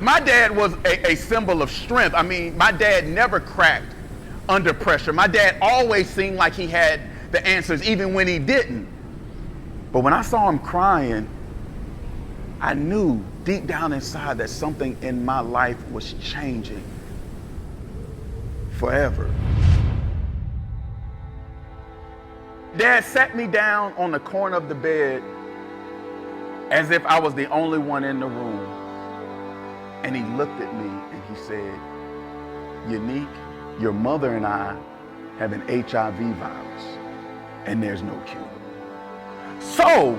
My dad was a symbol of strength. I mean, my dad never cracked under pressure. My dad always seemed like he had the answers, even when he didn't. But when I saw him crying, I knew deep down inside that something in my life was changing forever. Dad sat me down on the corner of the bed as if I was the only one in the room. And he looked at me and he said, Yannik, your mother and I have an HIV virus and there's no cure. So,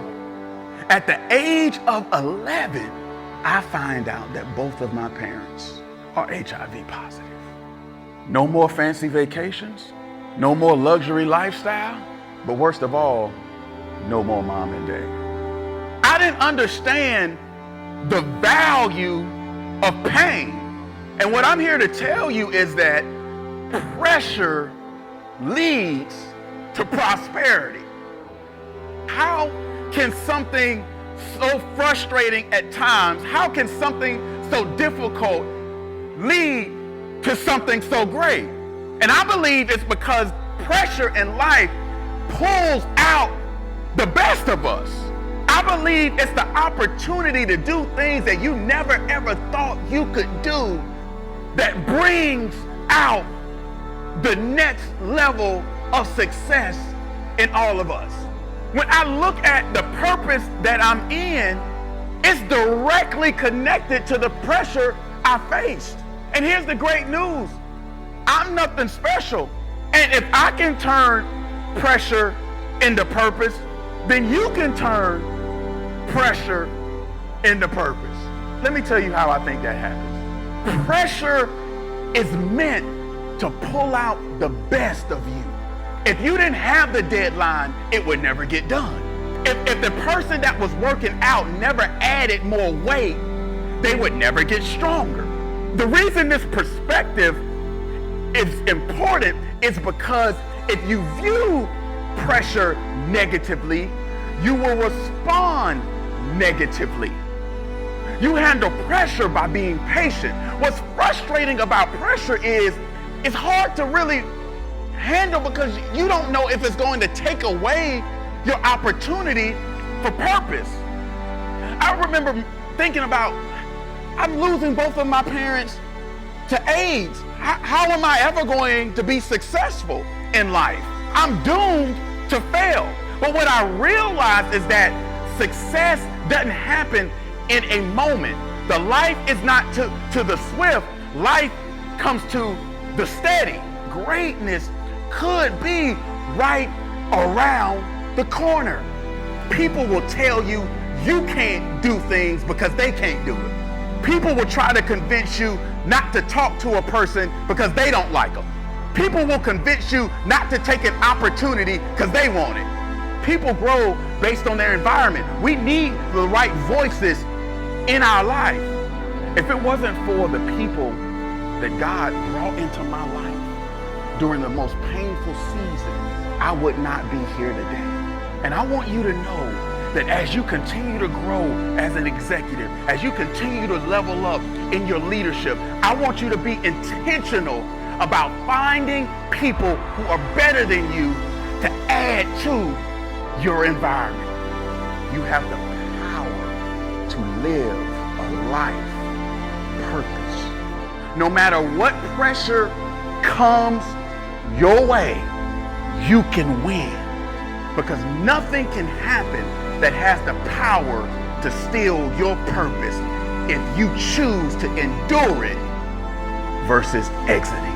at the age of 11, I find out that both of my parents are HIV positive. No more fancy vacations, no more luxury lifestyle, but worst of all, no more mom and dad. I didn't understand the value of pain. And what I'm here to tell you is that pressure leads to prosperity. How can something so frustrating at times, how can something so difficult lead to something so great? And I believe it's because pressure in life pulls out the best of us. I believe it's the opportunity to do things that you never ever thought you could do that brings out the next level of success in all of us. When I look at the purpose that I'm in, it's directly connected to the pressure I faced. And here's the great news. I'm nothing special. And if I can turn pressure into purpose, then you can turn pressure into purpose. Let me tell you how I think that happens. Pressure is meant to pull out the best of you. If you didn't have the deadline, it would never get done. If the person that was working out never added more weight, they would never get stronger. The reason this perspective is important is because if you view pressure negatively, you will respond negatively. You handle pressure by being patient. What's frustrating about pressure is it's hard to really handle because you don't know if it's going to take away your opportunity for purpose. I remember thinking about, I'm losing both of my parents to AIDS. How am I ever going to be successful in life? I'm doomed to fail. But what I realized is that success doesn't happen in a moment. The life is not to the swift. Life comes to the steady. Greatness could be right around the corner. People will tell you you can't do things because they can't do it. People will try to convince you not to talk to a person because they don't like them. People will convince you not to take an opportunity because they want it. People grow based on their environment. We need the right voices in our life. If it wasn't for the people that God brought into my life during the most painful season, I would not be here today. And I want you to know that as you continue to grow as an executive, as you continue to level up in your leadership, I want you to be intentional about finding people who are better than you to add to your environment. You have the power to live a life purpose. No matter what pressure comes your way, you can win, because nothing can happen that has the power to steal your purpose if you choose to endure it versus exiting.